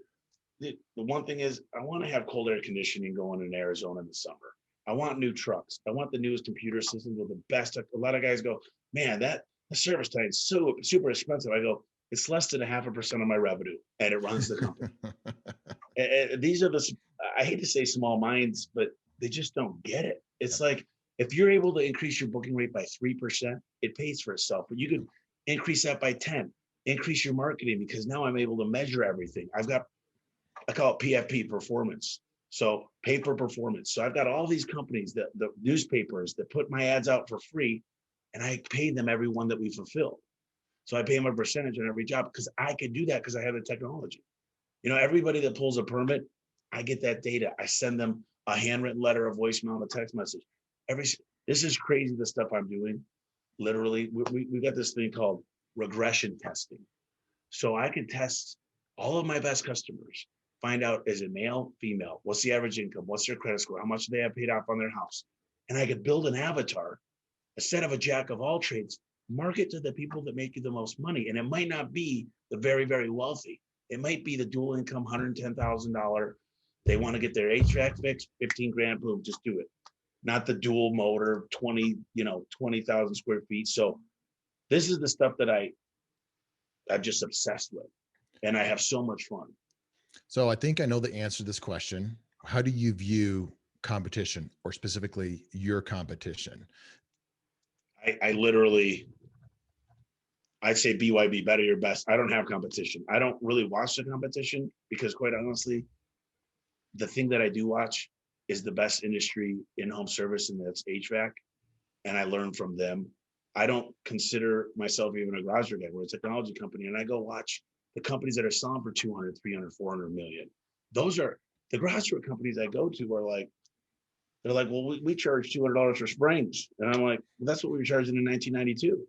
the one thing is, I want to have cold air conditioning going in Arizona in the summer. I want new trucks. I want the newest computer systems with the best. A lot of guys go, man, the service time is so super expensive. I go, it's less than 0.5% of my revenue, and it runs the company. And these are I hate to say small minds, but they just don't get it. It's like, if you're able to increase your booking rate by 3%, it pays for itself. But you could increase that by 10, increase your marketing, because now I'm able to measure everything. I call it PFP, performance. So pay for performance. So I've got all these companies, the newspapers that put my ads out for free, and I pay them every one that we fulfill. So I pay them a percentage on every job, because I could do that because I have the technology. Everybody that pulls a permit, I get that data. I send them a handwritten letter, a voicemail, a text message. This is crazy, the stuff I'm doing. Literally, we got this thing called regression testing. So I can test all of my best customers, find out, is it male, female, what's the average income, what's their credit score, how much do they have paid off on their house. And I could build an avatar instead of a jack of all trades, market to the people that make you the most money. And it might not be the very, very wealthy. It might be the dual income, $110,000. They want to get their HVAC fixed, 15 grand, boom, just do it. Not the dual motor, 20,000 square feet. So this is the stuff that I'm just obsessed with. And I have so much fun. So I think I know the answer to this question. How do you view competition, or specifically your competition? I'd say BYB, better your best. I don't have competition. I don't really watch the competition because, quite honestly, the thing that I do watch is the best industry in home service, and that's HVAC. And I learn from them. I don't consider myself even a garage door guy. We're a technology company, and I go watch the companies that are selling for 200, 300, 400 million. Those are the garage door companies I go to are like, They're like, well, we charge $200 for springs. And I'm like, well, that's what we were charging in 1992.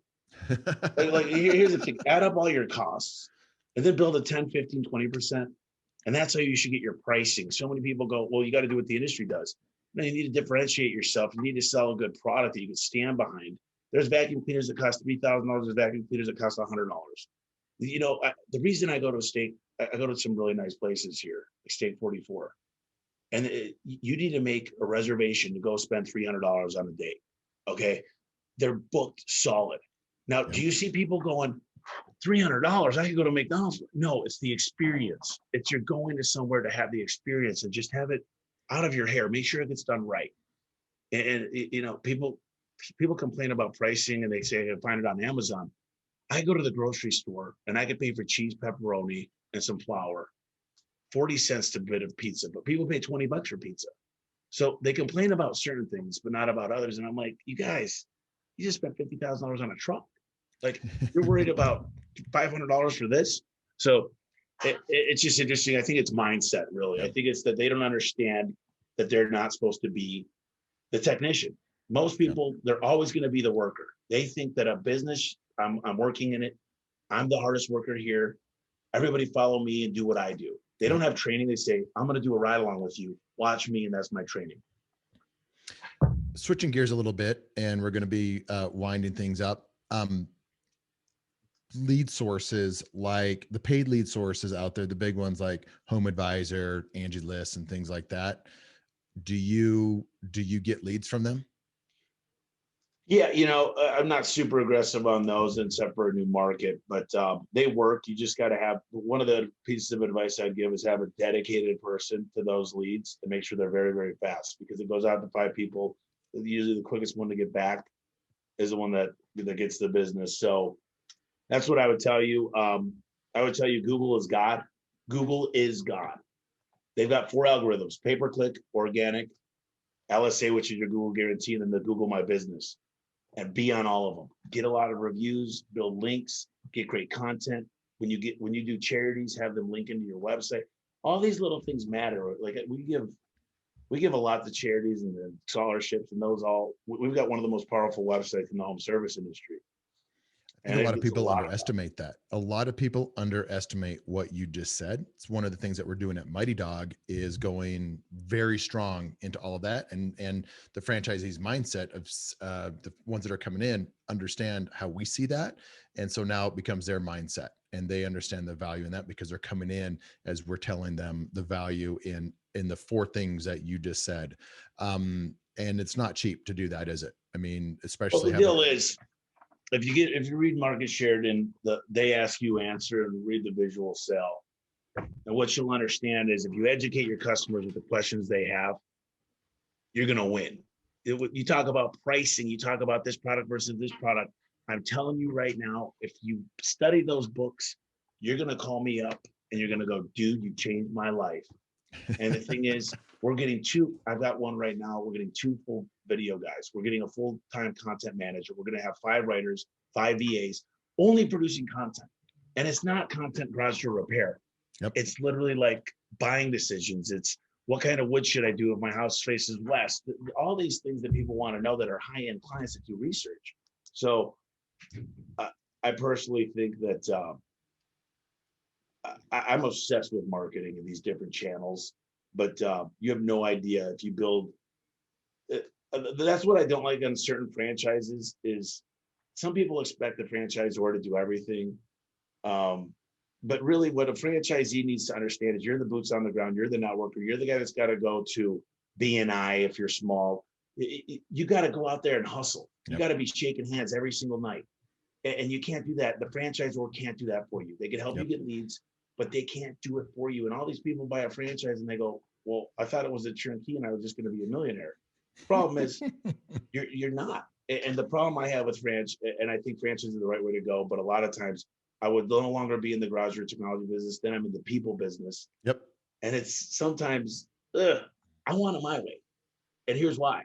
Like here's the thing, add up all your costs and then build a 10, 15, 20%. And that's how you should get your pricing. So many people go, well, you got to do what the industry does. No, you need to differentiate yourself. You need to sell a good product that you can stand behind. There's vacuum cleaners that cost $3,000. There's vacuum cleaners that cost $100. You know, the reason I go to I go to some really nice places here, like State 44. And you need to make a reservation to go spend $300 on a date. Okay. They're booked solid. Now, do you see people going, $300? I could go to McDonald's. No, it's the experience. It's you're going to somewhere to have the experience and just have it out of your hair. Make sure it gets done right. And you know, people complain about pricing and they say I can find it on Amazon. I go to the grocery store and I could pay for cheese, pepperoni, and some flour, 40 cents to a bit of pizza, but people pay $20 for pizza. So they complain about certain things, but not about others. And I'm like, you guys, you just spent $50,000 on a truck. Like you're worried about $500 for this. So it's just interesting. I think it's mindset, really. I think it's that they don't understand that they're not supposed to be the technician. Most people, they're always going to be the worker. They think that a business, I'm working in it. I'm the hardest worker here. Everybody follow me and do what I do. They don't have training. They say, I'm going to do a ride along with you. Watch me. And that's my training. Switching gears a little bit, and we're going to be winding things up. Lead sources, like the paid lead sources out there, the big ones like Home Advisor, Angie List, and things like that. Do you get leads from them? Yeah, you know, I'm not super aggressive on those except for a new market, but they work. You just got to have, one of the pieces of advice I'd give is have a dedicated person to those leads to make sure they're very, very fast, because it goes out to 5 people. Usually the quickest one to get back is the one that gets the business. So that's what I would tell you. I would tell you Google is God. Google is God. They've got 4 algorithms: pay-per-click, organic, LSA, which is your Google guarantee, and then the Google My Business. And be on all of them. Get a lot of reviews, build links, get great content. When you do charities, have them link into your website. All these little things matter. Like we give a lot to charities and the scholarships, and those all. We've got one of the most powerful websites in the home service industry. I think a lot of people underestimate that. A lot of people underestimate what you just said. It's one of the things that we're doing at Mighty Dog is going very strong into all of that. And the franchisees mindset of the ones that are coming in understand how we see that. And so now it becomes their mindset, and they understand the value in that because they're coming in as we're telling them the value in the 4 things that you just said. And it's not cheap to do that, is it? I mean, especially the deal is, if you read Market Shared and they ask you answer and read the visual sell, and what you'll understand is if you educate your customers with the questions they have, you're going to win. You talk about pricing, you talk about this product versus this product. I'm telling you right now, if you study those books, you're going to call me up and you're going to go, dude, you changed my life. And the thing is, we're getting 2. I've got one right now. We're getting 2 full video guys. We're getting a full-time content manager. We're going to have 5 writers, 5 VAs, only producing content. And it's not content garage door repair. Yep. It's literally like buying decisions. It's what kind of wood should I do if my house faces west? All these things that people want to know that are high-end clients that do research. So I personally think that I'm obsessed with marketing in these different channels, but you have no idea if you build. That's what I don't like on certain franchises is some people expect the franchisor to do everything. But really what a franchisee needs to understand is you're the boots on the ground. You're the networker. You're the guy that's got to go to BNI if you're small. You got to go out there and hustle. You got to be shaking hands every single night. And you can't do that. The franchisor can't do that for you. They can help you get leads, but they can't do it for you. And all these people buy a franchise and they go, well, I thought it was a turnkey and I was just going to be a millionaire. Problem is, you're not. And the problem I have with franchise, and I think franchise is the right way to go, but a lot of times I would no longer be in the garage or technology business. Then I'm in the people business. Yep. And it's sometimes, I want it my way. And here's why,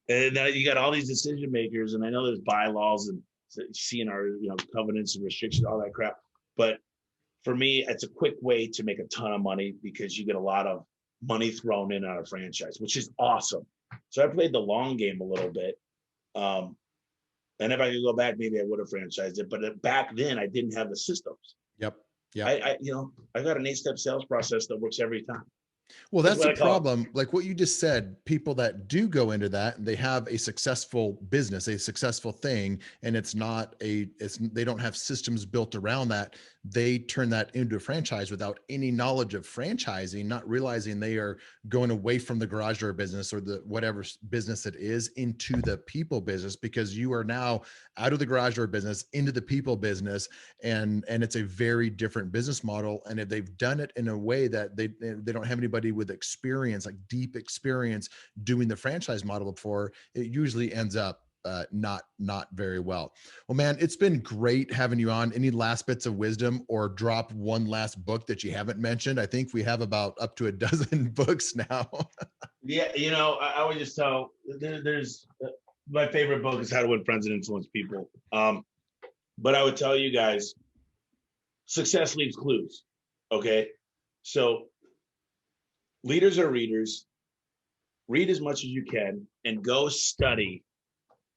and now you got all these decision makers, and I know there's bylaws and CNR, covenants and restrictions, all that crap. But for me, it's a quick way to make a ton of money because you get a lot of money thrown in on a franchise, which is awesome. So I played the long game a little bit. And if I could go back, maybe I would have franchised it. But back then, I didn't have the systems. Yep. Yeah. I got an 8-step sales process that works every time. Well, that's the problem. Like what you just said, people that do go into that, they have a successful business, a successful thing, and they don't have systems built around that. They turn that into a franchise without any knowledge of franchising, not realizing they are going away from the garage door business or the whatever business it is into the people business, because you are now out of the garage door business into the people business. And it's a very different business model. And if they've done it in a way that they don't have anybody with experience, like deep experience doing the franchise model before, it usually ends up not very well. Well, man, it's been great having you on. Any last bits of wisdom, or drop one last book that you haven't mentioned? I think we have about up to a dozen books now. Yeah. I would just tell, there's my favorite book is How to Win Friends and Influence People. But I would tell you guys, success leaves clues. Okay. So leaders are readers. Read as much as you can and go study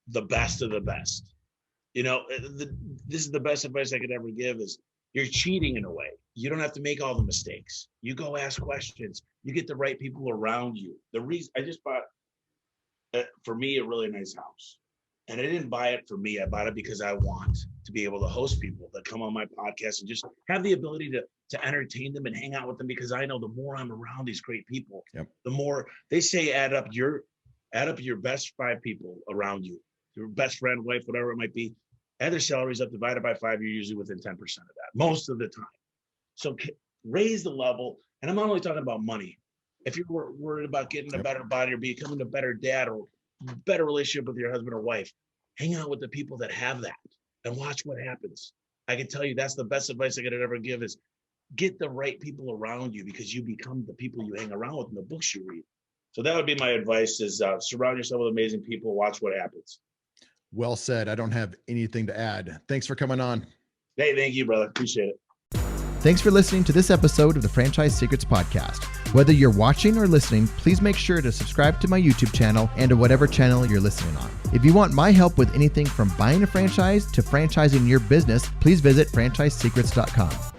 the best of the best. This is the best advice I could ever give is you're cheating in a way. You don't have to make all the mistakes. You go ask questions. You get the right people around you. The reason I just bought, for me, a really nice house. And I didn't buy it for me. I bought it because I want to be able to host people that come on my podcast and just have the ability to entertain them and hang out with them, because I know the more I'm around these great people, yep, the more they say add up your best 5 people around you, your best friend, wife, whatever it might be, add their salaries up, divided by 5, you're usually within 10% of that most of the time. So raise the level. And I'm not only talking about money. If you're worried about getting a better body or becoming a better dad or better relationship with your husband or wife, hang out with the people that have that and watch what happens. I can tell you that's the best advice I could ever give is get the right people around you, because you become the people you hang around with in the books you read. So that would be my advice is surround yourself with amazing people, watch what happens. Well said. I don't have anything to add. Thanks for coming on. Hey, thank you, brother. Appreciate it. Thanks for listening to this episode of the Franchise Secrets Podcast. Whether you're watching or listening, please make sure to subscribe to my YouTube channel and to whatever channel you're listening on. If you want my help with anything from buying a franchise to franchising your business, please visit franchisesecrets.com.